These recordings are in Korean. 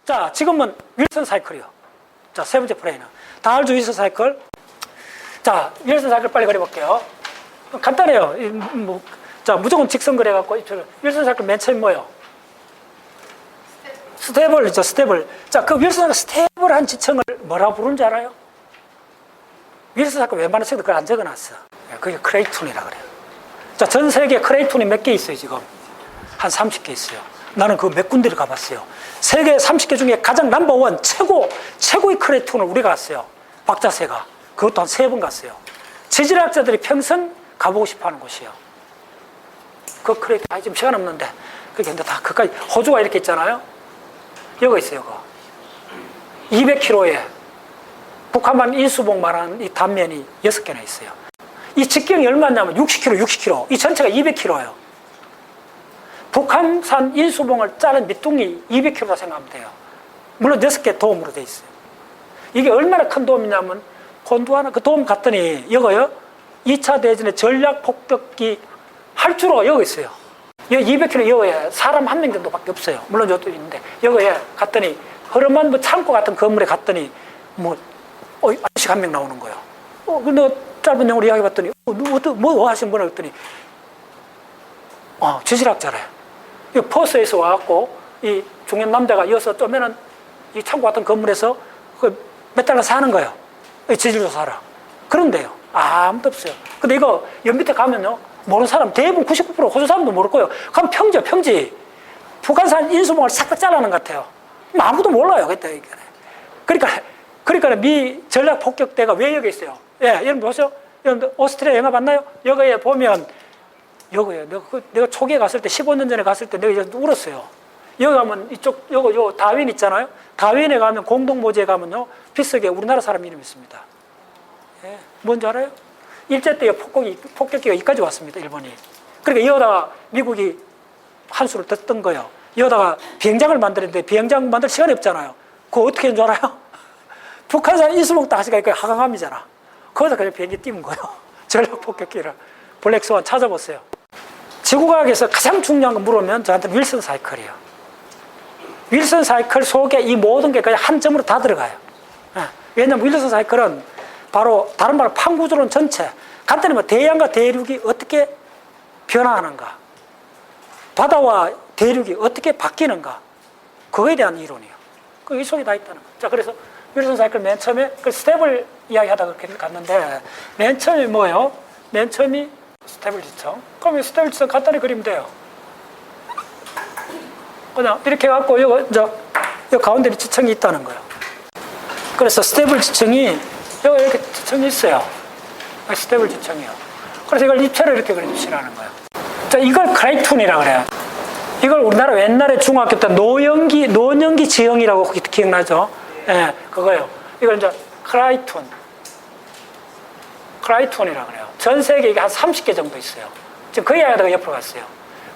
자, 지금은 윌슨 사이클이요. 자, 세 번째 프레임은. 다 알죠, 윌슨 사이클? 자, 윌슨 사이클 빨리 그려볼게요. 간단해요. 자, 무조건 직선 그려갖고, 윌슨 사이클 맨 처음 뭐예요? 스텝을, 스텝을. 자, 그 윌슨 사이클 스텝을 한 지층을 뭐라고 부르는지 알아요? 윌슨 사이클 웬만한 책도 그걸 안 적어놨어. 그게 크레이톤이라 그래요. 자, 전 세계에 크레이톤이 몇 개 있어요, 지금? 한 30개 있어요. 나는 그 몇 군데를 가봤어요. 세계 30개 중에 가장 넘버원, 최고의 크레이톤을 우리가 갔어요. 박자세가. 그것도 한 3번 갔어요. 지질학자들이 평생 가보고 싶어 하는 곳이에요. 그 크레이톤, 지금 시간 없는데. 그게 근데 다 그까지, 호주가 이렇게 있잖아요. 여기 있어요, 그거. 200km에 북한만 인수봉만한 이 단면이 6개나 있어요. 이 직경이 얼마냐면 60km. 이 전체가 200km예요. 북한산 인수봉을 자른 밑둥이 200km라 생각하면 돼요. 물론 6개 도움으로 돼 있어요. 이게 얼마나 큰 도움이냐면 곤두하나 그 도움 갔더니 이거요. 2차 대전의 전략 폭격기 활주로가 여기 있어요. 여기 200km 여기에 사람 한 명 정도밖에 없어요. 물론 저도 있는데 여기에 갔더니 허름한 뭐 창고 같은 건물에 갔더니 아저씨 한 명 나오는 거예요. 근데 짧은 영어로 이야기해봤더니 뭐 하시는 분을 했더니 지질학자래. 퍼스에서 와갖고 이 중년 남자가 이어서 쪼면은 이 창고 같은 건물에서 몇 달간 사는 거예요. 지질조사하러. 그런데요. 아무도 없어요. 근데 이거 옆 밑에 가면요. 모르는 사람 대부분 99% 호주 사람도 모를 거예요. 그럼 평지. 북한산 인수봉을 싹 잘라는 것 같아요. 아무도 몰라요. 그때. 그러니까 미 전략 폭격대가 왜 여기 있어요? 예, 여러분 보세요. 여러분 오스트리아 영화 봤나요? 여기에 보면 여기에 내가 초기에 갔을 때 15년 전에 갔을 때 내가 이제 울었어요. 여기 가면 이쪽 요 다윈 있잖아요. 다윈에 가면 공동모지에 가면요 빗속에 우리나라 사람 이름이 있습니다. 예, 뭔지 알아요? 일제 때 폭격기가 여기까지 왔습니다. 일본이. 그러니까 여기다가 미국이 한 수를 떴던 거예요. 여기다가 비행장을 만들었는데 비행장 만들 시간이 없잖아요. 그거 어떻게 했는 줄 알아요? 북한산 인수봉 다시가 있고 하강함이잖아. 거기서 그냥 비행기 띄운 거예요. 전략 폭격기를. 블랙스완 찾아보세요. 지구과학에서 가장 중요한 거 물으면 저한테 윌슨 사이클이에요. 윌슨 사이클 속에 이 모든 게 그냥 한 점으로 다 들어가요. 왜냐하면 윌슨 사이클은 바로 다른 말로 판구조론 전체, 간단히 말하면 대양과 대륙이 어떻게 변화하는가, 바다와 대륙이 어떻게 바뀌는가, 그거에 대한 이론이에요. 이 속에 다 있다는 거예요. 자, 그래서 윌슨 사이클 맨 처음에 그 스텝을 이야기하다가 그렇게 갔는데 맨 처음이 뭐예요? 맨 처음이 스텝을 지청. 그럼 이 스텝을 지청 간단히 그리면 돼요. 그냥 이렇게 해갖고 여기 가운데 지청이 있다는 거예요. 그래서 스텝을 지청이 여기 이렇게 지청이 있어요. 스텝을 지청이요. 그래서 이걸 입체로 이렇게 그려주시라는 거예요. 자, 이걸 크레이톤이라고 그래요. 이걸 우리나라 옛날에 중학교 때 노년기 지형이라고 기억나죠? 예, 그거요. 이걸 이제 크라이톤이라고 그래요. 전 세계에 이게 한 30개 정도 있어요. 지금 그 이야기하다가 옆으로 갔어요.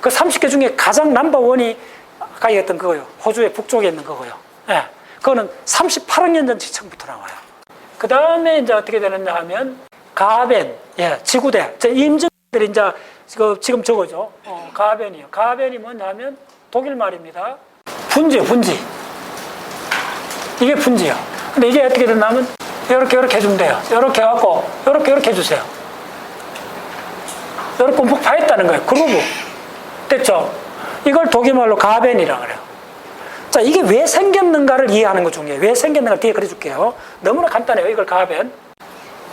그 30개 중에 가장 넘버원이 아까 얘기했던 그거요. 호주의 북쪽에 있는 그거요. 예, 그거는 38억 년 전 지층부터 나와요. 그 다음에 이제 어떻게 되느냐 하면 가벤, 지구대. 임진들이 이제 지금 저거죠. 가벤이요. 가벤이 뭐냐면 독일 말입니다. 분지. 이게 분지요. 근데 이게 어떻게 되냐면 이렇게 해주면 돼요. 이렇게 해갖고 이렇게 해주세요. 이렇게 움푹 파였다는 거예요. 그루브. 됐죠? 이걸 독일말로 가벤이라고 그래요. 자, 이게 왜 생겼는가를 이해하는 것 중에 왜 생겼는가 뒤에 그려줄게요. 너무나 간단해요. 이걸 가벤.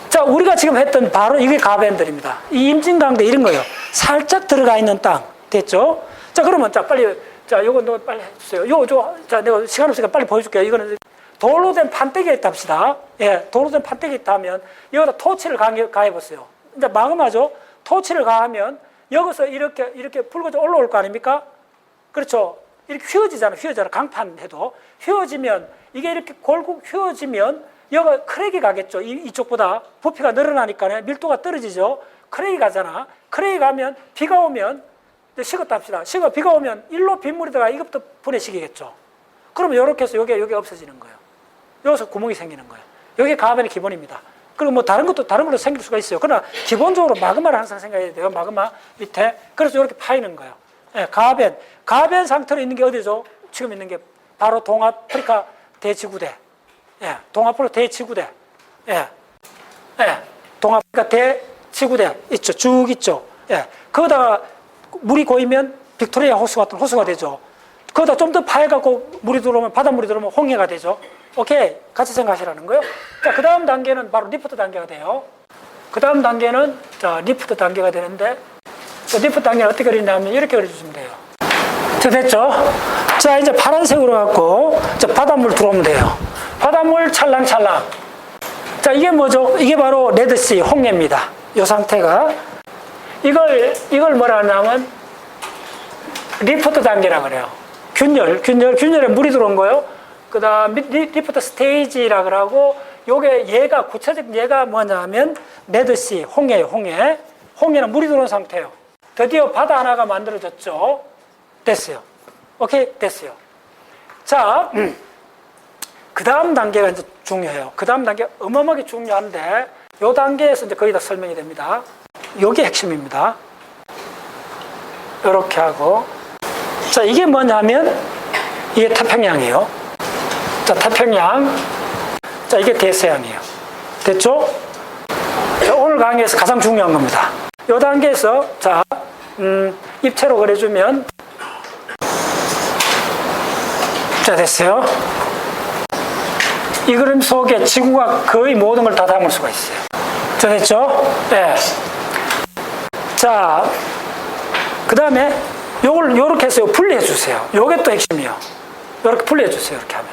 자, 우리가 지금 했던 바로 이게 가벤들입니다. 이 임진강대 이런 거예요. 살짝 들어가 있는 땅. 됐죠? 자, 그러면 요거 너 빨리 해주세요. 내가 시간 없으니까 빨리 보여줄게요. 이거는 돌로 된 판때기가 있다 합시다. 예, 돌로 된 판때기 있다 하면 여기다 토치를 가해보세요. 이제 마감하죠? 토치를 가하면 여기서 이렇게 붉어져 올라올 거 아닙니까? 그렇죠? 이렇게 휘어지잖아. 강판 해도. 휘어지면, 이게 이렇게 골고 휘어지면, 여기가 크랙이 가겠죠. 이쪽보다. 부피가 늘어나니까 밀도가 떨어지죠. 크랙이 가잖아. 크랙이 가면, 비가 오면, 식었다 합시다. 비가 오면, 일로 빗물이 들어가 이것부터 분해시키겠죠. 그러면 이렇게 해서 여기 없어지는 거예요. 여기서 구멍이 생기는 거예요. 여기 가벤의 기본입니다. 그리고 뭐 다른 걸로 생길 수가 있어요. 그러나 기본적으로 마그마를 항상 생각해야 돼요. 마그마 밑에. 그래서 이렇게 파이는 거예요. 예, 가벤 상태로 있는 게 어디죠? 지금 있는 게 바로 동아프리카 대지구대. 예, 동아프리카 대지구대. 예, 예, 동아프리카 대지구대 있죠. 쭉 있죠. 예, 거기다가 물이 고이면 빅토리아 호수 같은 호수가 되죠. 거기다 좀 더 파해갖고 물이 들어오면, 바닷물이 들어오면 홍해가 되죠. 오케이. 같이 생각하시라는 거예요. 자, 그 다음 단계는 바로 리프트 단계가 돼요. 그 다음 단계는, 자, 리프트 단계가 되는데, 리프트 단계는 어떻게 그리냐면 이렇게 그려주시면 돼요. 자, 됐죠? 자, 이제 파란색으로 갖고, 자, 바닷물 들어오면 돼요. 바닷물 찰랑찰랑. 자, 이게 뭐죠? 이게 바로 레드씨, 홍해입니다. 이 상태가. 이걸 뭐라 하냐면, 리프트 단계라 그래요. 균열에 물이 들어온 거예요. 그 다음, 리프트 스테이지라 그러고, 얘가, 구체적 얘가 뭐냐면, 레드씨, 홍해예요, 홍해. 홍해는 물이 들어온 상태예요. 드디어 바다 하나가 만들어졌죠. 됐어요. 오케이? 됐어요. 자, 그 다음 단계가 이제 중요해요. 그 다음 단계 어마어마하게 중요한데, 요 단계에서 이제 거의 다 설명이 됩니다. 요게 핵심입니다. 요렇게 하고. 자, 이게 뭐냐면, 이게 태평양이에요. 자, 태평양. 자, 이게 대서양이에요. 됐죠? 자, 오늘 강의에서 가장 중요한 겁니다. 요 단계에서, 자, 입체로 그려주면, 자, 됐어요. 이 그림 속에 지구가 거의 모든 걸 다 담을 수가 있어요. 자, 됐죠? 네. 자, 그 다음에 요렇게 해서 분리해 주세요. 요게 또 핵심이에요. 요렇게 분리해 주세요. 이렇게 하면.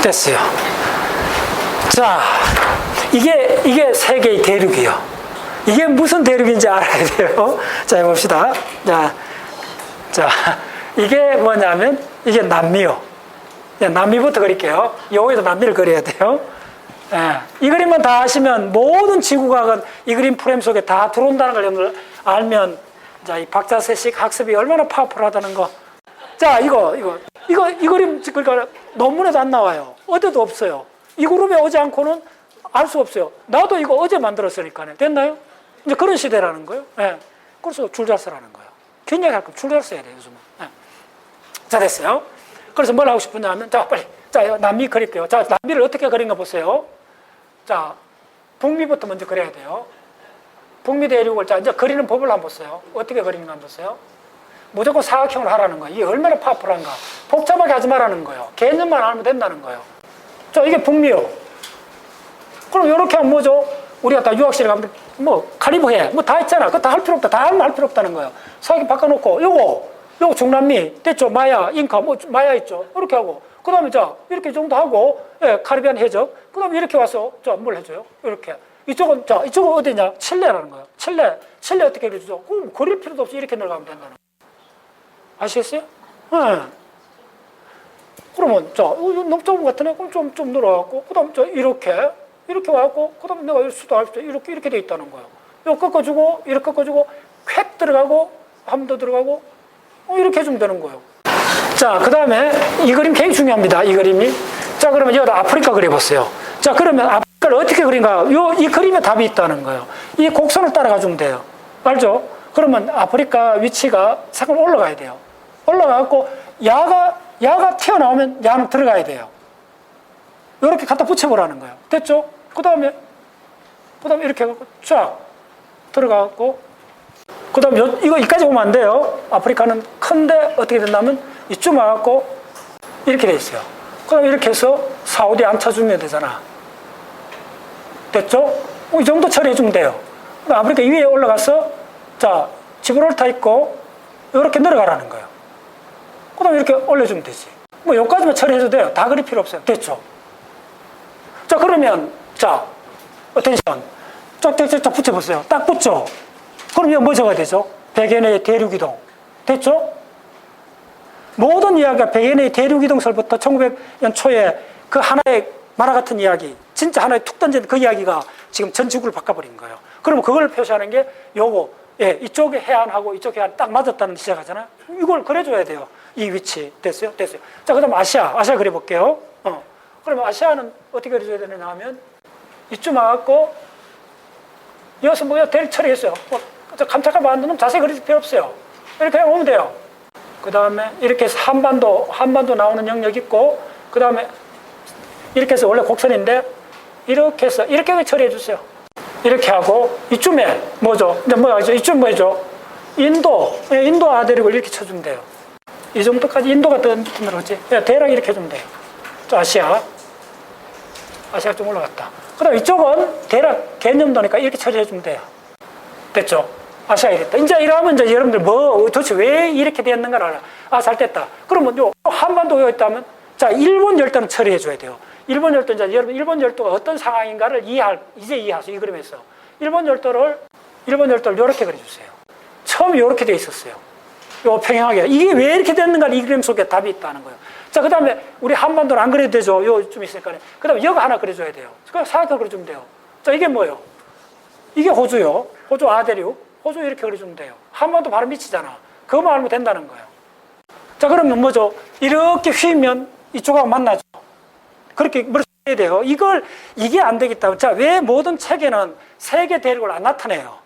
됐어요. 자, 이게 세계의 대륙이에요. 이게 무슨 대륙인지 알아야 돼요. 자, 해봅시다. 자, 이게 뭐냐면, 이게 남미요. 남미부터 그릴게요. 여기도 남미를 그려야 돼요. 예, 이 그림만 다 아시면 모든 지구과학은 이 그림 프레임 속에 다 들어온다는 걸 여러분들 알면, 자, 이 박자세식 학습이 얼마나 파워풀하다는 거. 자, 이 그림, 그러니까 논문에도 안 나와요. 어디도 없어요. 이 그룹에 오지 않고는 알 수 없어요. 나도 이거 어제 만들었으니까요. 됐나요? 이제 그런 시대라는 거예요. 예. 그래서 줄 잘 쓰라는 거예요. 굉장히 할 거면 줄 잘 써야 돼요, 요즘은. 예. 자, 됐어요. 그래서 뭘 하고 싶으냐면, 자, 빨리. 자, 남미 그릴게요. 자, 남미를 어떻게 그린가 보세요. 자, 북미부터 먼저 그려야 돼요. 북미 대륙을, 자, 이제 그리는 법을 한번 보세요. 어떻게 그리는가 한번 보세요. 무조건 사각형을 하라는 거예요. 이게 얼마나 파워풀한가. 복잡하게 하지 말라는 거예요. 개념만 알면 된다는 거예요. 자, 이게 북미요. 그럼 이렇게 하면 뭐죠? 우리가 다 유학실에 가면 카리브해. 다 있잖아. 그거 다 할 필요 없다. 다 알면 할 필요 없다는 거예요. 사각형 바꿔놓고, 요거 중남미, 됐죠? 마야, 잉카, 마야 있죠? 이렇게 하고. 그 다음에 자, 이렇게 정도 하고, 예, 카리비안 해적. 그 다음에 이렇게 와서, 자, 뭘 해줘요? 이렇게. 이쪽은 어디냐? 칠레라는 거예요. 칠레 어떻게 그려주죠? 그릴 필요도 없이 이렇게 내려가면 된다는 거예요. 아시겠어요? 네. 그러면, 자, 너무 좁은 것 같으네? 그럼 좀 늘어갖고, 그 다음에 자, 이렇게 와갖고, 그 다음에 내가 수도 할 수 있어. 이렇게 돼 있다는 거예요. 이거 꺾어주고, 이렇게 꺾어주고, 콱 들어가고, 한 번 더 들어가고, 이렇게 해주면 되는 거예요. 자, 그 다음에 이 그림 굉장히 중요합니다. 이 그림이. 자, 그러면 여기다 아프리카 그려봤어요. 자, 그러면 아프리카를 어떻게 그린가? 이 그림에 답이 있다는 거예요. 이 곡선을 따라가주면 돼요. 알죠? 그러면 아프리카 위치가 잠깐 올라가야 돼요. 올라가고 야가 튀어나오면 야는 들어가야 돼요. 이렇게 갖다 붙여보라는 거예요. 됐죠? 그 다음에 이렇게 해갖고 쫙 들어가갖고, 그 다음에 여기까지 오면 안 돼요. 아프리카는 큰데 어떻게 된다면 이쯤 와갖고 이렇게 돼 있어요. 그 다음에 이렇게 해서 사우디 안 쳐주면 되잖아. 됐죠? 이 정도 처리해주면 돼요. 아프리카 위에 올라가서, 자, 지브롤타 있고, 이렇게 내려가라는 거예요. 그 다음에 이렇게 올려주면 되지. 여기까지만 처리해도 돼요. 다 그릴 필요 없어요. 됐죠? 자, 그러면, 자, 어텐션. 쫙 붙여보세요. 딱 붙죠? 그럼 이거 뭐 적어야 되죠? 백엔의 대륙이동. 됐죠? 모든 이야기가 백엔의 대륙이동설부터 1900년 초에 그 하나의 만화 같은 이야기, 진짜 하나의 툭 던진 그 이야기가 지금 전 지구를 바꿔버린 거예요. 그러면 그걸 표시하는 게 요거, 예, 이쪽에 해안하고 이쪽 해안 딱 맞았다는 시작하잖아요. 이걸 그려줘야 돼요. 이 위치. 됐어요? 자, 그 다음 아시아 그려볼게요. 그러면 아시아는 어떻게 그려줘야 되느냐 하면, 이쯤 와갖고, 여기서 대륙 처리했어요. 감찰가 만드는 자세히 그릴 필요 없어요. 이렇게 오면 돼요. 그 다음에 이렇게 해서 한반도 나오는 영역 있고, 그 다음에 이렇게 해서 원래 곡선인데, 이렇게 해서 이렇게 처리해 주세요. 이렇게 하고, 이쯤에 뭐죠? 이제 뭐죠? 이쯤 뭐죠? 인도 아대륙을 이렇게 쳐주면 돼요. 이 정도까지 인도가 더 들어갔지? 대략 이렇게 해주면 돼요. 아시아 좀 올라갔다. 그 다음 이쪽은 대략 개념도니까 이렇게 처리해주면 돼요. 됐죠? 아시아 이랬다. 이제 이러면 이제 여러분들 도대체 왜 이렇게 됐는가를 알아. 아, 잘 됐다. 그러면 요 한반도에 있다면, 자, 일본 열도는 처리해줘야 돼요. 일본 열도, 이제 여러분, 일본 열도가 어떤 상황인가를 이제 이해하세요. 이 그림에서. 일본 열도를 이렇게 그려주세요. 처음에 이렇게 돼 있었어요. 요 평행하게. 이게 왜 이렇게 됐는가, 이 그림 속에 답이 있다는 거예요. 자, 그 다음에 우리 한반도는 안 그려도 되죠. 요 좀 있으니까. 그 다음에 여기 하나 그려줘야 돼요. 그냥 사각형 그려주면 돼요. 자, 이게 뭐예요? 이게 호주요. 호주 아대륙. 호주 이렇게 그려주면 돼요. 한반도 바로 밑이잖아. 그거만 알면 된다는 거예요. 자, 그러면 뭐죠? 이렇게 휘면 이쪽하고 만나죠. 그렇게 머릿속에 해야 돼요. 이게 안 되겠다. 자, 왜 모든 책에는 세계 대륙을 안 나타내요?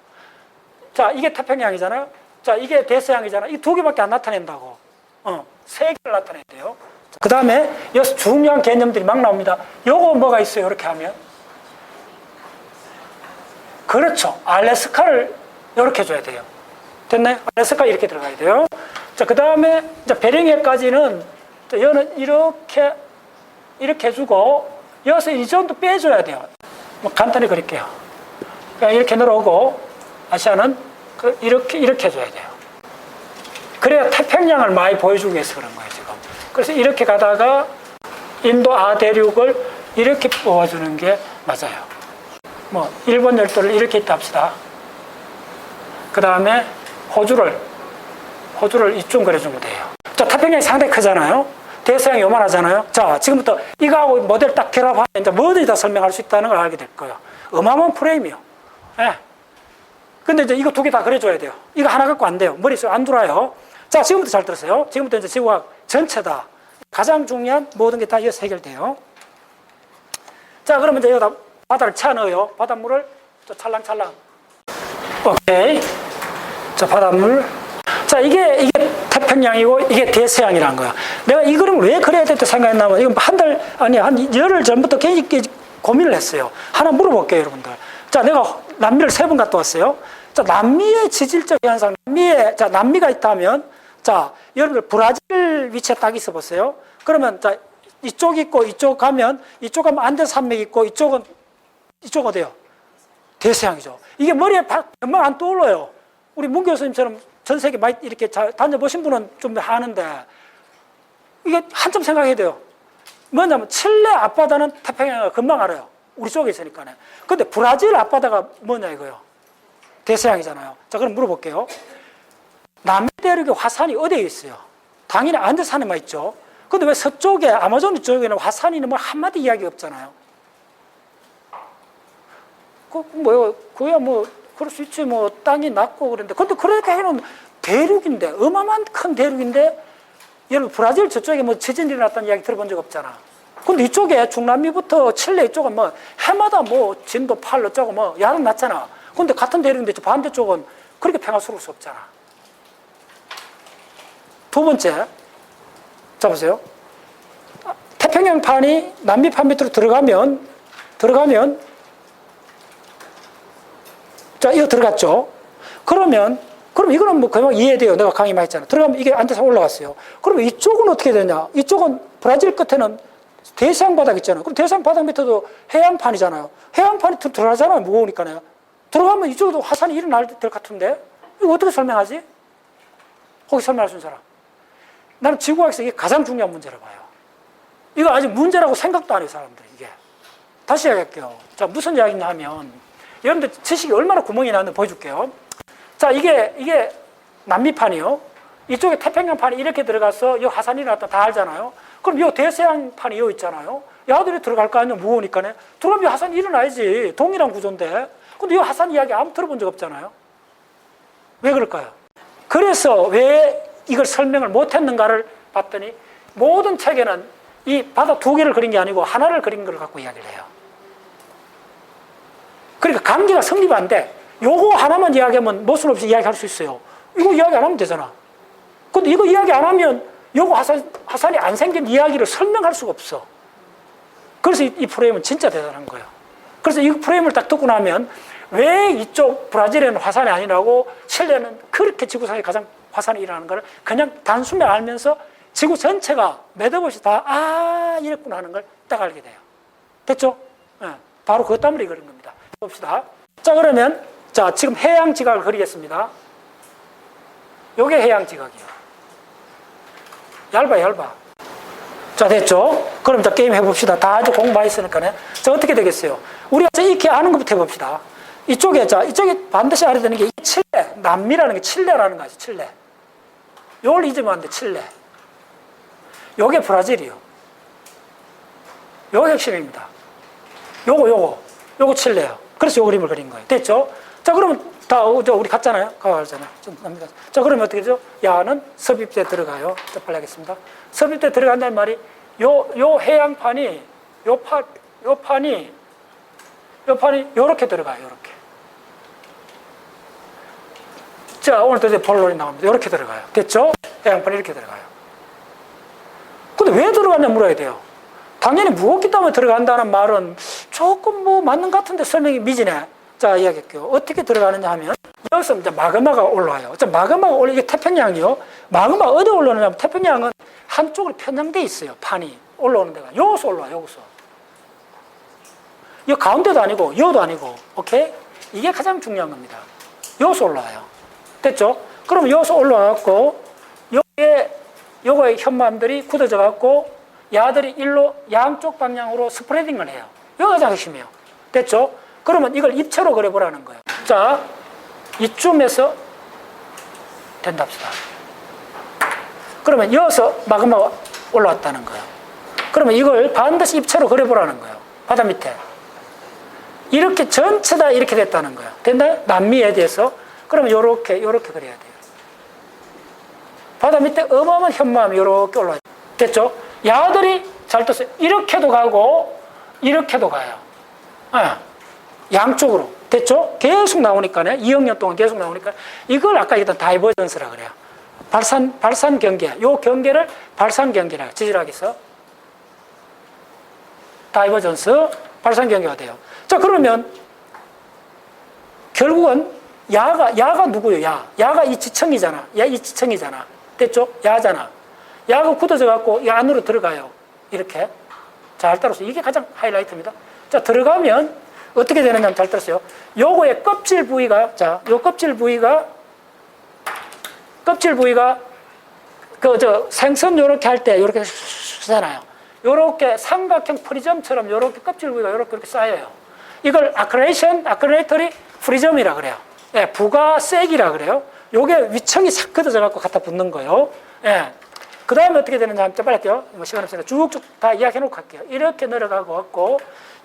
자, 이게 태평양이잖아요. 자, 이게 대서양이잖아요. 이 두 개밖에 안 나타낸다고. 세 개를 나타내야 돼요. 그 다음에 여기서 중요한 개념들이 막 나옵니다. 요거 뭐가 있어요? 이렇게 하면. 그렇죠. 알래스카를 이렇게 줘야 돼요. 됐나요? 알래스카 이렇게 들어가야 돼요. 자, 그 다음에 베링해까지는 여는 이렇게 해주고, 여기서 이 정도 빼줘야 돼요. 뭐 간단히 그릴게요. 그냥 이렇게 늘어오고, 아시아는 이렇게 해줘야 돼요. 그래야 태평양을 많이 보여주기 위해서 그런 거예요, 지금. 그래서 이렇게 가다가 인도 아대륙을 이렇게 뽑아주는 게 맞아요. 뭐, 일본 열도를 이렇게 있다 합시다. 그 다음에 호주를 이쯤 그려주면 돼요. 자, 태평양이 상당히 크잖아요. 대서양이 요만하잖아요. 자, 지금부터 이거하고 모델 딱 결합하면 이제 뭐든지 다 설명할 수 있다는 걸 알게 될 거예요. 어마어마한 프레임이요. 예. 근데 이제 이거 두 개 다 그려줘야 돼요. 이거 하나 갖고 안 돼요. 머릿속에 안 들어와요. 자, 지금부터 잘 들으세요. 지금부터 이제 지구학 전체다. 가장 중요한 모든 게 다 여기서 해결돼요. 자, 그러면 이제 여기다 바다를 차 넣어요. 바닷물을 찰랑찰랑. 오케이. 자, 바닷물. 자, 이게 태평양이고 이게 대서양이라는 거야. 내가 이 그림을 왜 그려야 될때 생각했냐면, 이건 한 열흘 전부터 굉장히 고민을 했어요. 하나 물어볼게요, 여러분들. 자, 내가 남미를 3번 갔다 왔어요. 자, 남미의 지질적 현상, 남미가 있다면, 자, 여러분들 브라질 위치에 딱 있어 보세요. 그러면, 자, 이쪽 있고, 이쪽 가면 안데스 산맥 있고, 이쪽 어디요? 대서양이죠. 이게 머리에 금방 안 떠올라요. 우리 문 교수님처럼 전 세계 많이 이렇게 잘 다녀보신 분은 좀 하는데, 이게 한참 생각해야 돼요. 뭐냐면, 칠레 앞바다는 태평양을 금방 알아요. 우리 쪽에 있으니까. 근데 브라질 앞바다가 뭐냐 이거요? 대서양이잖아요. 자, 그럼 물어볼게요. 남미 대륙의 화산이 어디에 있어요? 당연히 안데산에만 있죠. 근데 왜 서쪽에, 아마존 쪽에는 화산이는 뭐 한마디 이야기가 없잖아요. 그야 뭐, 그럴 수 있지. 뭐, 땅이 낮고 그런데. 근데 그렇게 해놓은 대륙인데, 어마어마한 큰 대륙인데, 여러분, 브라질 저쪽에 뭐 지진이 일어났다는 이야기 들어본 적 없잖아. 근데 이쪽에 중남미부터 칠레 이쪽은 뭐, 해마다 뭐, 진도 8 어쩌고 뭐, 야는 낮잖아. 근데 같은 대륙인데 반대쪽은 그렇게 평화스러울 수 없잖아. 두 번째, 자, 보세요. 태평양판이 남미판 밑으로 들어가면, 자, 이거 들어갔죠? 그럼 이거는 뭐 그냥 이해돼요. 내가 강의 많이 했잖아. 들어가면 이게 안데산 올라갔어요. 그러면 이쪽은 어떻게 되냐? 이쪽은 브라질 끝에는 대서양 바닥 있잖아요. 그럼 대서양 바닥 밑에도 해양판이잖아요. 해양판이 들어가잖아요. 무거우니까요. 들어가면 이쪽도 화산이 일어날 것 같은데? 이거 어떻게 설명하지? 혹시 설명할 수 있는 사람? 나는 지구학에서 이게 가장 중요한 문제라고 봐요. 이거 아직 문제라고 생각도 안 해요, 사람들이, 이게. 다시 이야기할게요. 자, 무슨 이야기냐 하면, 여러분들 지식이 얼마나 구멍이 나는지 보여줄게요. 자, 이게 남미판이요. 이쪽에 태평양판이 이렇게 들어가서 이 화산이 일어났다 다 알잖아요. 그럼 이 대서양판이 여기 있잖아요. 야들이 들어갈 거 아니에요, 무거우니까요. 들어가면 이 화산이 일어나야지. 동일한 구조인데. 근데 이 화산 이야기 아무 들어본 적 없잖아요. 왜 그럴까요? 그래서 왜 이걸 설명을 못 했는가를 봤더니 모든 책에는 이 바다 두 개를 그린 게 아니고 하나를 그린 걸 갖고 이야기를 해요. 그러니까 관계가 성립이 안 돼. 요거 하나만 이야기하면 모순 없이 이야기할 수 있어요. 이거 이야기 안 하면 되잖아. 근데 이거 이야기 안 하면 요거 화산이 안 생긴 이야기를 설명할 수가 없어. 그래서 이 프레임은 진짜 대단한 거예요. 그래서 이 프레임을 딱 듣고 나면 왜 이쪽 브라질에는 화산이 아니라고 칠레는 그렇게 지구상에 가장 화산이 일어나는 걸 그냥 단숨에 알면서 지구 전체가 매듭없이 다 이랬구나 하는 걸 딱 알게 돼요. 됐죠? 네, 바로 그것 때문에 그런 겁니다. 봅시다. 자, 그러면 자, 지금 해양 지각을 그리겠습니다. 요게 해양 지각이에요. 얇아. 자, 됐죠? 그럼 자, 게임 해봅시다. 다 아주 공부 많이 했으니까요. 자, 어떻게 되겠어요? 우리가 이렇게 아는 것부터 해봅시다. 이쪽에 반드시 알아야 되는 게 이 칠레, 남미라는 게 칠레라는 거죠, 칠레. 요걸 잊으면 안 돼, 칠레. 요게 브라질이요. 요거 핵심입니다. 요거 칠레요. 그래서 요 그림을 그린 거예요. 됐죠? 자, 그러면 다, 우리 갔잖아요. 가잖아요. 자, 그러면 어떻게 되죠? 야는 섭입대 들어가요. 자, 빨리 하겠습니다. 섭입대 들어간다는 말이 요 해양판이, 요 판이 요렇게 들어가요. 요렇게. 자, 오늘도 이제 본론이 나옵니다. 요렇게 들어가요. 됐죠? 해양판이 이렇게 들어가요. 근데 왜 들어갔냐 물어야 돼요. 당연히 무겁기 때문에 들어간다는 말은 조금 뭐 맞는 것 같은데 설명이 미지네. 자, 이야기할게요. 어떻게 들어가느냐 하면 여기서 이제 마그마가 올라와요. 자, 마그마가 이게 태평양이요. 마그마가 어디 올라오느냐 하면 태평양은 한쪽으로 편향돼 있어요. 판이 올라오는 데가. 여기서 올라와요. 여기서. 이 가운데도 아니고 여도 아니고. 오케이? 이게 가장 중요한 겁니다. 여기서 올라와요. 됐죠? 그럼 여기서 올라와갖고 요거의 현무암들이 굳어져 갖고 야들이 일로 양쪽 방향으로 스프레딩을 해요. 이거 가장 핵심이에요. 됐죠? 그러면 이걸 입체로 그려보라는 거예요. 자, 이쯤에서 된답시다. 그러면 여기서 마그마가 올라왔다는 거예요. 그러면 이걸 반드시 입체로 그려보라는 거예요. 바다 밑에. 이렇게 전체 다 이렇게 됐다는 거예요. 됐나요? 남미에 대해서. 그러면 요렇게 그려야 돼요. 바다 밑에 어마어마한 현무암이 요렇게 올라와요. 됐죠? 야들이 잘 떴어요. 이렇게도 가고 이렇게도 가요. 양쪽으로. 됐죠? 계속 나오니까요. 2억 년 동안 계속 나오니까 이걸 아까 얘기했던 다이버전스라 그래요. 발산 경계. 요 경계를 발산 경계라 지질학에서 다이버전스 발산 경계가 돼요. 자, 그러면 결국은 야가 누구예요? 야가 이 지층이잖아. 이 지층이잖아. 됐죠? 야잖아. 야가 굳어져 갖고 이 안으로 들어가요. 이렇게. 잘 따라서 이게 가장 하이라이트입니다. 자, 들어가면 어떻게 되느냐 잘 따라서요. 요거의 껍질 부위가 요 껍질 부위가 생선 요렇게 할 때 요렇게 쓰잖아요. 요렇게 삼각형 프리즘처럼 요렇게 껍질 부위가 요렇게 쌓여요. 이걸 아크레이터리 프리즘이라 그래요. 예, 부가 쐐기라 그래요. 요게 위층이 싹 걷어져 갖고 갖다 붙는 거예요. 예. 그 다음에 어떻게 되는지 한번 빨리 할게요. 시간 없으니까 쭉쭉 다 이야기해 놓고 할게요. 이렇게 내려가고 갖고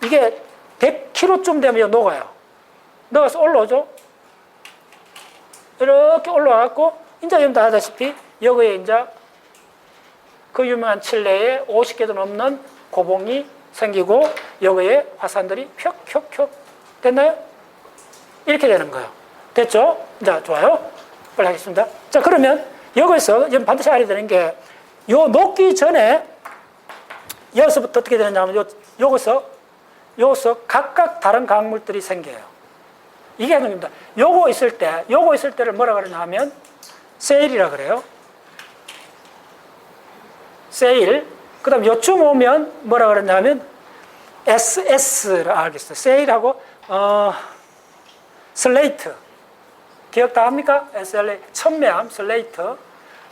이게 100km쯤 되면 녹아요. 녹아서 올라오죠. 이렇게 올라와갖고 이제 여러분 다 아다시피 여기에 이제 그 유명한 칠레에 50개도 넘는 고봉이 생기고 여기에 화산들이 휙휙휙 됐나요? 이렇게 되는 거예요. 됐죠? 자, 좋아요. 빨리 하겠습니다. 자, 그러면 여기서 반드시 알아야 되는 게 요 녹기 전에 여기서부터 어떻게 되느냐 하면 여기서 각각 다른 강물들이 생겨요. 이게 핵심입니다. 요거 있을 때를 뭐라 그러냐 하면 세일이라 그래요. 세일. 그 다음 요쯤 오면 뭐라 그러냐 하면 SS라 알겠어요. 세일하고 슬레이트. 기억 다 합니까? SLA. 천매암, 슬레이트.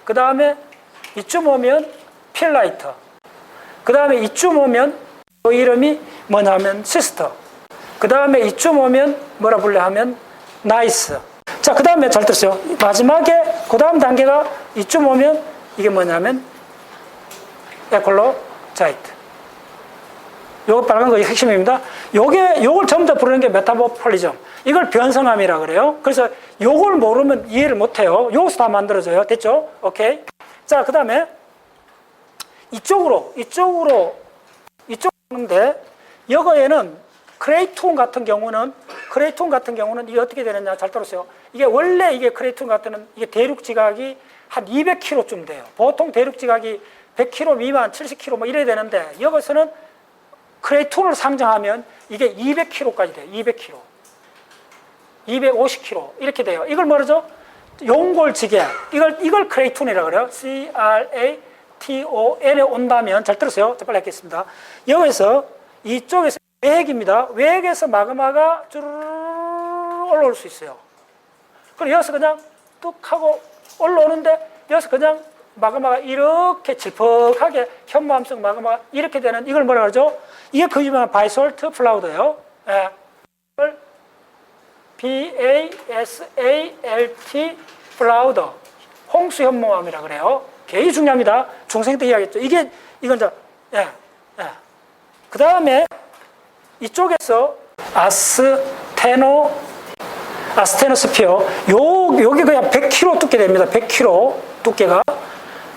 그 다음에 이쯤 오면 필라이트. 그 다음에 이쯤 오면 그 이름이 뭐냐면 시스터. 그 다음에 이쯤 오면 뭐라 불러 하면 나이스. 자, 그 다음에 잘 들으세요. 마지막에 그 다음 단계가 이쯤 오면 이게 뭐냐면 에콜로자이트. 요거 빨간 거 핵심입니다. 요걸 전부 다 부르는 게 메타모폴리즘. 이걸 변성함이라 그래요. 그래서 요걸 모르면 이해를 못 해요. 여기서 다 만들어져요. 됐죠? 오케이. 자, 그 다음에 이쪽으로 하는데 여거에는 크레이톤 같은 경우는 이게 어떻게 되느냐 잘 들었어요. 이게 원래 이게 크레이톤 같은 이게 대륙 지각이 한 200km쯤 돼요. 보통 대륙 지각이 100km 미만, 70km 뭐 이래야 되는데 여기서는 크레이톤을 상정하면 이게 200km까지 돼요. 200km. 250km 이렇게 돼요. 이걸 뭐라죠? 용골지게. 이걸 크레이톤이라고 그래요. CRATON에 온다면, 잘 들으세요. 자, 빨리 하겠습니다. 여기서 이쪽에서 외핵입니다. 외핵에서 마그마가 쭈르르 올라올 수 있어요. 그럼 여기서 그냥 뚝 하고 올라오는데 여기서 그냥 마그마가 이렇게 질퍽하게 현무암성 마그마가 이렇게 되는 이걸 뭐라 그러죠? 이게 그 유명한 바이솔트 플라우드예요. 예. 이걸 BASALT 플라우드 홍수 현무암이라 그래요. 굉장히 중요합니다. 중생 때 이야기했죠. 이건 이제 그 다음에 이쪽에서 아스테노스피어 여기 그냥 100km 두께 됩니다. 100km 두께가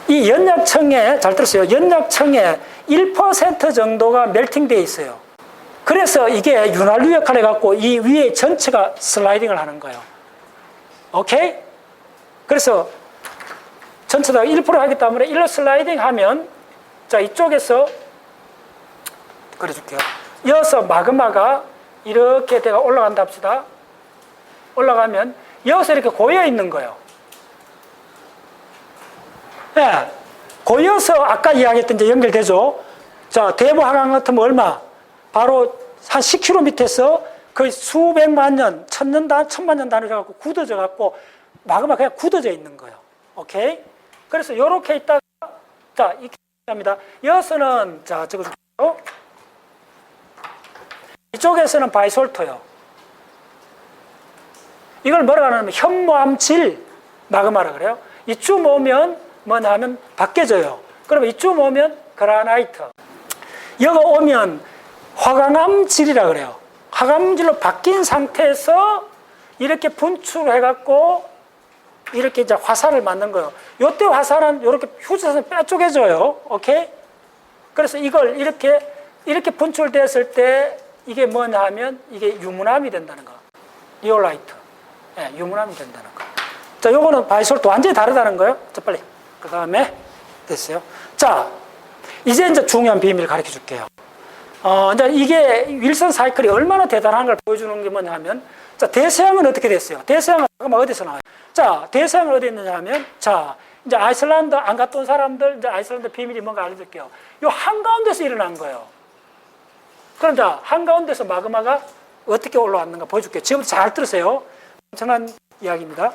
이 연약층에 잘 들었어요. 연약층에 1% 정도가 멜팅되어 있어요. 그래서 이게 윤활유 역할을 해갖고 이 위에 전체가 슬라이딩을 하는 거예요. 오케이? 그래서 전체 다 1% 하기 때문에 일로 슬라이딩 하면 자 이쪽에서 그려줄게요. 이어서 마그마가 이렇게 내가 올라간다 합시다. 올라가면 여기서 이렇게 고여 있는 거예요. 네. 고여서 아까 이야기했던 이제 연결되죠. 자, 대부 하강 같으면 얼마? 바로 한 10km 밑에서 거의 수백만 년, 천만 년 단위로 해갖고 굳어져 갖고 마그마 그냥 굳어져 있는 거예요. 오케이? 그래서 이렇게 있다가 자, 이렇게 합니다. 여기서는 자, 적어줄게요. 이쪽에서는 바이솔트요. 이걸 뭐라고 하냐면 현무암질 마그마라 그래요. 이쯤 오면 뭐냐 하면 바뀌어져요. 그러면 이쯤 오면 그라나이트. 여기 오면 화강암질이라 그래요. 화강암질로 바뀐 상태에서 이렇게 분출해갖고 이렇게 이제 화살을 만든 거예요. 요때 화살은 이렇게 휴지에서 빼쪽해져요. 오케이? 그래서 이걸 이렇게 분출됐을 때 이게 뭐냐 하면 이게 유문암이 된다는 거. 리올라이트. 예, 유문암이 된다는 거. 자, 요거는 바이솔트 완전히 다르다는 거예요. 자, 빨리. 그 다음에 됐어요. 자, 이제 중요한 비밀을 가르쳐 줄게요. 이제 이게 윌슨 사이클이 얼마나 대단한 걸 보여주는 게 뭐냐 하면 자, 대서양은 어떻게 됐어요? 대서양은 어디서 나와요? 자, 대서양은 어디 있느냐 하면 자, 이제 아이슬란드 안 갔다 온 사람들 이제 아이슬란드 비밀이 뭔가 알려줄게요. 요 한가운데서 일어난 거예요. 그럼 자, 한가운데서 마그마가 어떻게 올라왔는가 보여줄게요. 지금부터 잘 들으세요. 엄청난 이야기입니다.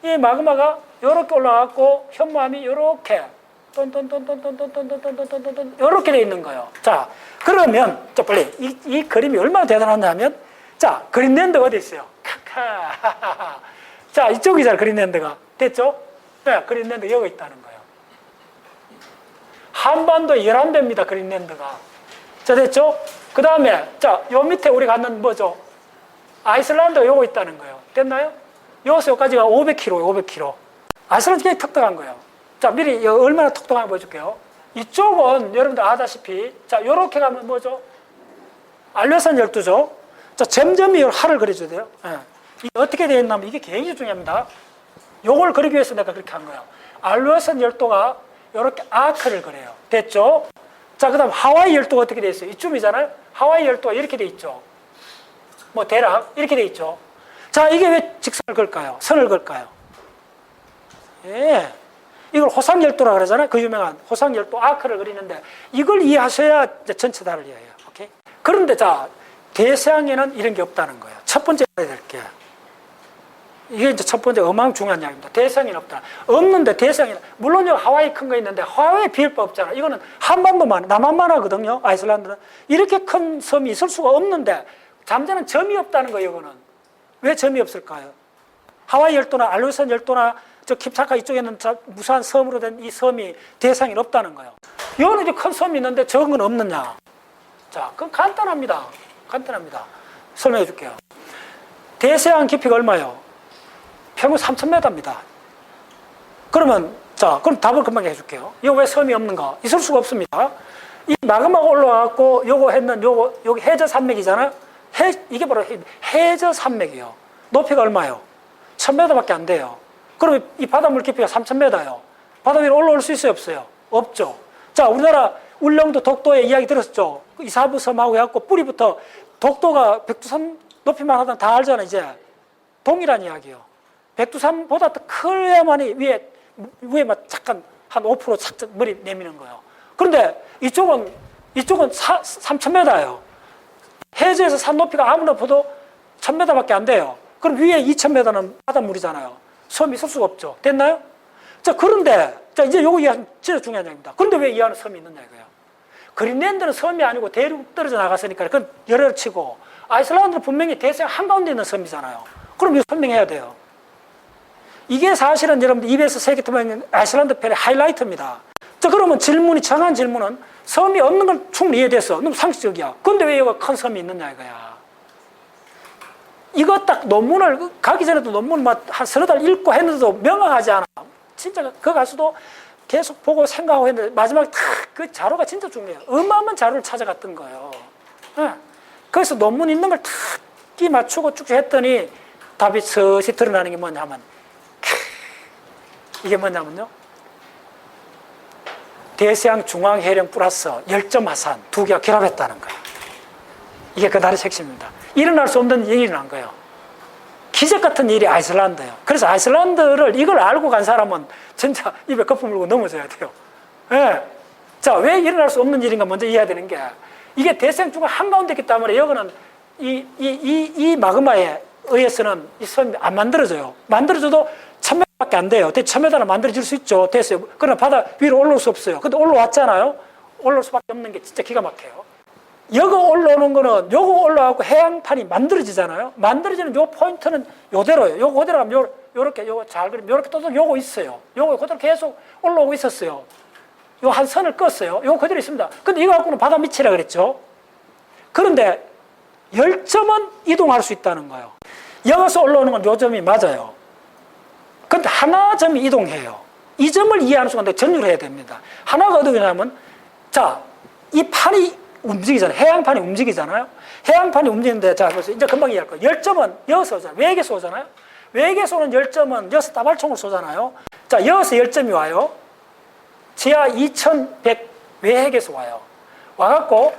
이 마그마가 이렇게 올라왔고 현무암이 이렇게 똔똔똔똔똔똔똔똔똔똔 이렇게 돼 있는 거예요. 자, 그러면 자 빨리 이 그림이 얼마나 대단하냐면 자, 그린랜드가 어디 있어요? 카카. 자, 이쪽이잖아 그린랜드가. 됐죠? 네, 그린랜드 여기 있다는 거예요. 한반도 11배입니다 그린랜드가. 자, 됐죠? 그 다음에 자, 요 밑에 우리 갔는 뭐죠? 아이슬란드가 요거 있다는 거예요. 됐나요? 여기서 여기까지가 500km예요. 500km. 아이슬란드 굉장히 똑똑한 거예요. 자, 미리 얼마나 똑똑한지 보여줄게요. 이쪽은 여러분들 아다시피 자, 요렇게 가면 뭐죠? 알료산 열도죠. 자, 점점이 하를 그려줘야 돼요. 예. 이게 어떻게 되어 있냐면 이게 굉장히 중요합니다. 요걸 그리기 위해서 내가 그렇게 한 거예요. 알료산 열도가 요렇게 아크를 그려요. 됐죠? 자, 그 다음 하와이 열도가 어떻게 되어 있어요? 이쯤이잖아요? 하와이 열도가 이렇게 되어 있죠. 뭐 대략 이렇게 되어 있죠. 자, 이게 왜 직선을 걸까요? 선을 걸까요? 예. 이걸 호상열도라고 그러잖아요. 그 유명한 호상열도 아크를 그리는데 이걸 이해하셔야 이제 전체 다를 이해해요. 오케이? 그런데 자, 대서양에는 이런 게 없다는 거예요. 첫 번째 해야 될 게. 이게 이제 첫 번째 어마어마한 중요한 이야기입니다. 대서양에는 없다. 없는데 대서양에는, 물론 여기 하와이 큰 거 있는데 하와이에 비할 바 없잖아. 이거는 한반도만, 남한만 하거든요. 아이슬란드는. 이렇게 큰 섬이 있을 수가 없는데 잠재는 점이 없다는 거예요. 이거는. 왜 점이 없을까요? 하와이 열도나 알료산 열도나 저 킵차카 이쪽에는 무수한 섬으로 된 이 섬이 대상이 없다는 거예요. 여기는 이제 큰 섬이 있는데 적은 건 없느냐? 자, 그건 간단합니다. 간단합니다. 설명해 줄게요. 대서양 깊이가 얼마예요? 평균 3,000m입니다. 그러면, 자, 그럼 답을 금방 해줄게요. 이거 왜 섬이 없는가? 있을 수가 없습니다. 이 마그마가 올라와갖고 요거 했는 여기 해저 산맥이잖아요? 이게 바로 해저 산맥이에요. 높이가 얼마예요? 1,000m밖에 안 돼요. 그러면 이 바닷물 깊이가 3,000m예요. 바다 위로 올라올 수 있어요, 없어요? 없죠. 자, 우리나라 울릉도 독도에 이야기 들었죠? 이사부 섬하고 해갖고 뿌리부터 독도가 백두산 높이만 하던 다 알잖아요, 이제. 동일한 이야기예요. 백두산보다 더 커야만이 위에만 잠깐 한 5% 착 머리 내미는 거예요. 그런데 이쪽은 3,000m예요. 해저에서 산 높이가 아무나 봐도 1,000m밖에 안 돼요. 그럼 위에 2,000m는 바닷물이잖아요. 섬이 있을 수가 없죠. 됐나요? 자, 그런데, 자, 이제 요거 이해하면 진짜 중요한 얘기입니다. 그런데 왜 이 안에 섬이 있느냐 이거예요. 그린랜드는 섬이 아니고 대륙 떨어져 나갔으니까 그건 열애를 치고, 아이슬란드는 분명히 대서양 한가운데 있는 섬이잖아요. 그럼 이거 설명해야 돼요. 이게 사실은 여러분들 EBS 세계투명 아이슬란드 편의 하이라이트입니다. 자, 그러면 정한 질문은 섬이 없는 건 충분히 이해됐어. 너무 상식적이야. 근데 왜 여기 큰 섬이 있느냐 이거야. 이거 딱 논문을, 가기 전에도 논문 한 서너 달 읽고 했는데도 명확하지 않아. 진짜 그 가수도 계속 보고 생각하고 했는데 마지막에 그 자료가 진짜 중요해요. 어마어마한 자료를 찾아갔던 거예요. 그래서 논문 있는 걸 다 끼 맞추고 쭉 했더니 답이 서서히 드러나는 게 뭐냐면, 이게 뭐냐면요. 대서양 중앙해령 플러스 열점 화산 두 개가 결합했다는 거예요. 이게 그날의 핵심입니다. 일어날 수 없는 일이 일어난 거예요. 기적 같은 일이 아이슬란드예요. 그래서 아이슬란드를 이걸 알고 간 사람은 진짜 입에 거품 물고 넘어져야 돼요. 예. 자, 왜 일어날 수 없는 일인가 먼저 이해해야 되는 게, 이게 대서양 중앙 한가운데 있기 때문에 여기는 이 마그마에 의해서는 이 섬이 안 만들어져요. 만들어져도 1,000m밖에 안 돼요. 1,000m는 만들어질 수 있죠. 됐어요. 그러나 바다 위로 올라올 수 없어요. 근데 올라왔잖아요. 올라올 수밖에 없는 게 진짜 기가 막혀요. 여기 올라오는 거는 요거 올라가고 해양판이 만들어지잖아요. 만들어지는 요 포인트는 요대로예요. 요거 그대로 가면 요렇게 요거 잘 그리면 요렇게 떠서 요거 있어요. 요거 그대로 계속 올라오고 있었어요. 요 한 선을 껐어요. 요거 그대로 있습니다. 근데 이거 갖고는 바다 밑이라 그랬죠. 그런데 열점은 이동할 수 있다는 거예요. 여기서 올라오는 건 요 점이 맞아요. 근데 하나 점이 이동해요. 이 점을 이해하는 순간 전율을 해야 됩니다. 하나가 어디냐면, 자, 이 판이 움직이잖아요. 해양판이 움직이잖아요. 해양판이 움직이는데, 자, 그래서 이제 금방 이해할 거예요. 열점은 여기서 오잖아요. 외계에서 오잖아요. 외계에서 오는 열점은 여기서 따발총을 쏘잖아요. 자, 여기서 열점이 와요. 지하 2100 외핵에서 와요. 와갖고,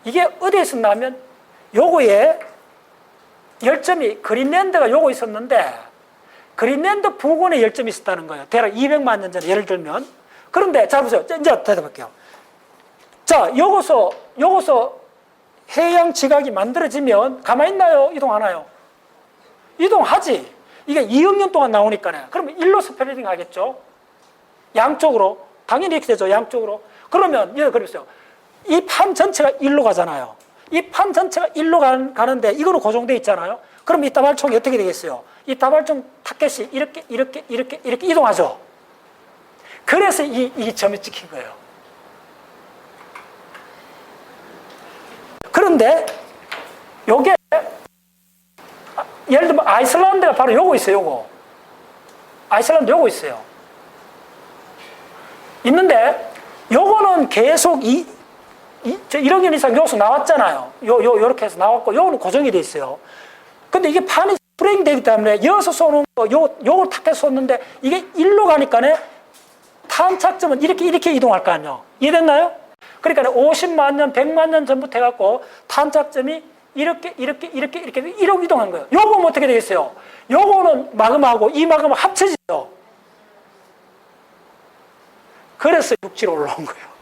이게 어디에서 나면, 요거에 열점이, 그린랜드가 요거 있었는데, 그린랜드 부근에 열점이 있었다는 거예요. 대략 200만 년 전에 예를 들면. 그런데, 자, 보세요. 이제 대답할게요. 자, 요거서 해양 지각이 만들어지면 가만히 있나요? 이동하나요? 이동하지. 이게 2억 년 동안 나오니까요. 그러면 일로 스프레딩 하겠죠? 양쪽으로. 당연히 이렇게 되죠. 양쪽으로. 그러면, 그러세요. 이 판 전체가 일로 가잖아요. 이 판 전체가 일로 가는데 이거로 고정되어 있잖아요. 그럼 이 따발총이 어떻게 되겠어요? 이 따발총 타켓이 이렇게 이동하죠. 그래서 이 점이 찍힌 거예요. 그런데 요게 예를 들면 아이슬란드가 바로 요거 있어요. 요거 아이슬란드 요거 있어요. 있는데 요거는 계속 1억 년 이상 여기서 나왔잖아요. 요렇게 해서 나왔고 요거는 고정이 돼 있어요. 근데 이게 판이 스프링 되기 때문에 여기서 쏘는 거 요걸 타켓 쏘는데 이게 일로 가니까는 탄착점은 이렇게 이동할 거 아니에요. 이해됐나요? 그러니까 50만 년, 100만 년 전부터 해갖고 탄착점이 이렇게 이동한 거예요. 요거는 어떻게 되겠어요? 요거는 마그마하고 이 마그마 합쳐지죠. 그래서 육지로 올라온 거예요.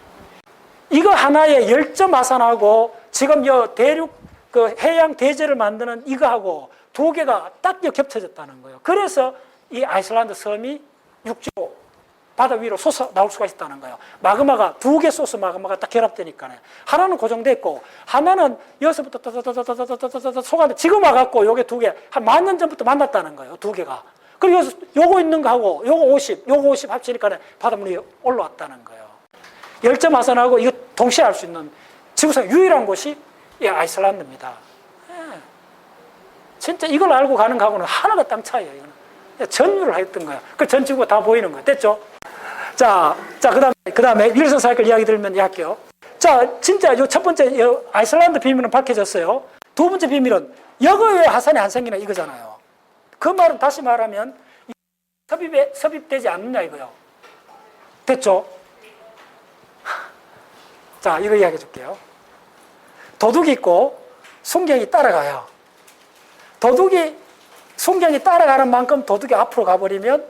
이거 하나에 열점 화산하고 지금 대륙 그 해양 대제를 만드는 이거하고 두 개가 딱 겹쳐졌다는 거예요. 그래서 이 아이슬란드 섬이 육지로 바다 위로 솟아 나올 수가 있다는 거예요. 마그마가 두 개 소스 마그마가 딱 결합되니까요. 하나는 고정됐고 하나는 여기서부터 따따따따따따따 속아서 지금 와갖고 요게 두 개 한 10,000년 전부터 만났다는 거예요. 두 개가. 그리고 여기서 요거 있는 거하고 요거 50, 요거 50 합치니까 바닷물이 올라왔다는 거예요. 열점 화산하고 이거 동시에 할 수 있는 지구상 유일한 곳이 이 아이슬란드입니다. 진짜 이걸 알고 가는 거하고는 하나가 땅 차이예요. 이거는 전유를 했던 거예요. 그 전 지구가 다 보이는 거예요. 됐죠? 자, 그다음에 윌슨 사이클 이야기 들으면 할게요. 자, 진짜 요 첫 번째 아이슬란드 비밀은 밝혀졌어요. 두 번째 비밀은 여기 왜 화산이 안 생기나 이거잖아요. 그 말은 다시 말하면 섭입되지 않느냐 이거요. 됐죠? 자, 이거 이야기해 줄게요. 도둑이 있고 순경이 따라가요. 도둑이 순경이 따라가는 만큼 도둑이 앞으로 가버리면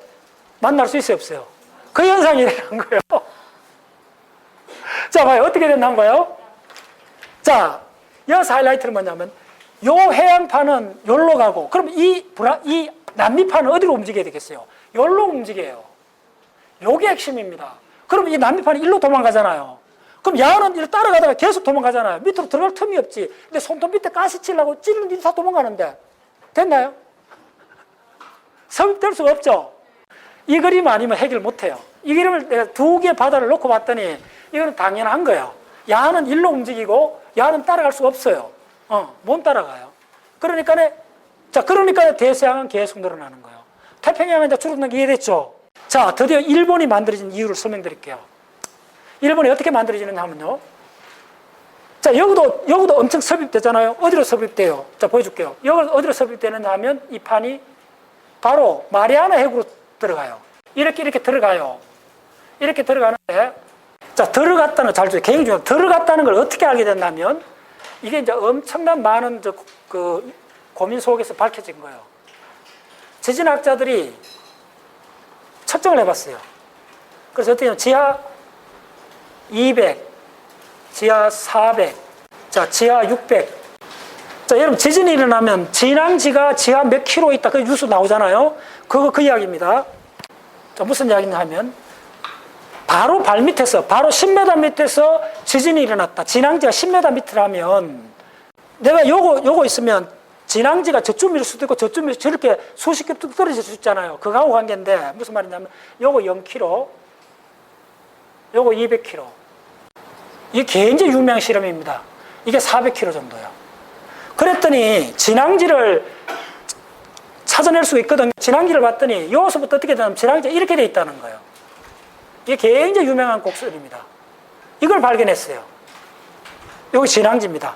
만날 수 있어요, 없어요? 그 현상이 되는 거예요. 자, 봐요. 어떻게 된다는 거예요? 자, 여기서 하이라이트는 뭐냐면 요 해양판은 여기로 가고, 그럼 이 남미판은 어디로 움직여야 되겠어요? 여기로 움직여요. 요게 핵심입니다. 그럼 이 남미판이 일로 도망가잖아요. 그럼 야는 이를 따라가다가 계속 도망가잖아요. 밑으로 들어갈 틈이 없지. 근데 손톱 밑에 가시 치려고 찌르는 다 도망가는데. 됐나요? 섭입될 수가 없죠. 이 그림 아니면 해결 못해요. 이 그림을 내가 두 개의 바다를 놓고 봤더니 이거는 당연한 거예요. 야는 일로 움직이고 야는 따라갈 수가 없어요. 못 따라가요. 그러니까 대서양은 계속 늘어나는 거예요. 태평양은 이제 줄어드는 게 이해됐죠? 자, 드디어 일본이 만들어진 이유를 설명드릴게요. 일본이 어떻게 만들어지느냐 하면요. 자, 여기도 엄청 섭입되잖아요. 어디로 섭입돼요? 자, 보여줄게요. 여기 어디로 섭입되느냐 하면 이 판이 바로 마리아나 해구로 들어가요. 이렇게 들어가요. 이렇게 들어가는데, 자, 들어갔다는, 잘 줘요. 개인 중에 들어갔다는 걸 어떻게 알게 됐냐면, 이게 이제 엄청난 많은 고민 속에서 밝혀진 거예요. 지진학자들이 측정을 해봤어요. 그래서 어떻게 하면 지하 200, 지하 400, 자, 지하 600. 자, 여러분, 지진이 일어나면 진앙지가 지하 몇 킬로 있다. 그 뉴스 나오잖아요. 그 이야기입니다. 자, 무슨 이야기냐 하면, 바로 발 밑에서, 바로 10m 밑에서 지진이 일어났다. 진앙지가 10m 밑이라면, 내가 요거 있으면, 진앙지가 저쯤일 수도 있고, 저쯤일 저렇게 수십 킬로 떨어질 수 있잖아요. 그거하고 관계인데, 무슨 말이냐면, 요거 0킬로, 요거 200킬로. 이게 굉장히 유명한 실험입니다. 이게 400킬로 정도예요. 그랬더니, 진앙지를 찾아낼 수 있거든요. 진앙지를 봤더니, 여기서부터 어떻게 되냐면, 진앙지가 이렇게 돼 있다는 거예요. 이게 굉장히 유명한 곡선입니다. 이걸 발견했어요. 여기 진앙지입니다.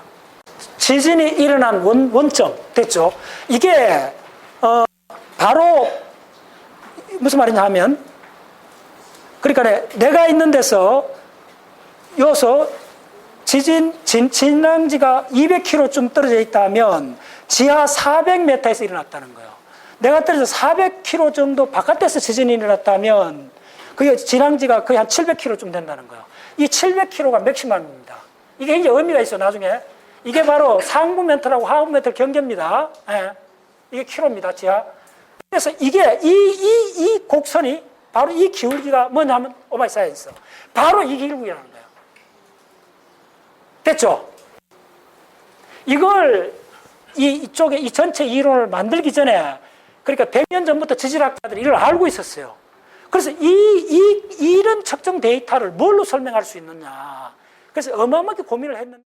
지진이 일어난 원점 됐죠? 이게 바로 무슨 말이냐 하면, 그러니까 내가 있는 데서 여기서 진앙지가 200km쯤 떨어져 있다면 지하 400m에서 일어났다는 거예요. 내가 떨어져 400km 정도 바깥에서 지진이 일어났다면 그게 진앙지가 거의 한 700km쯤 된다는 거예요. 이 700km가 맥시멈입니다. 이게 굉장히 의미가 있어, 나중에. 이게 바로 상부 멘트라고 하부 멘트 경계입니다. 예. 이게 킬로입니다, 지하. 그래서 이게, 이 곡선이, 바로 이 기울기가 뭐냐면, 오마이 사이언스. 바로 이 기울기라는 거예요. 됐죠? 이걸, 이쪽에 이 전체 이론을 만들기 전에, 그러니까 100년 전부터 지질학자들이 이걸 알고 있었어요. 그래서 이런 측정 데이터를 뭘로 설명할 수 있느냐. 그래서 어마어마하게 고민을 했는데,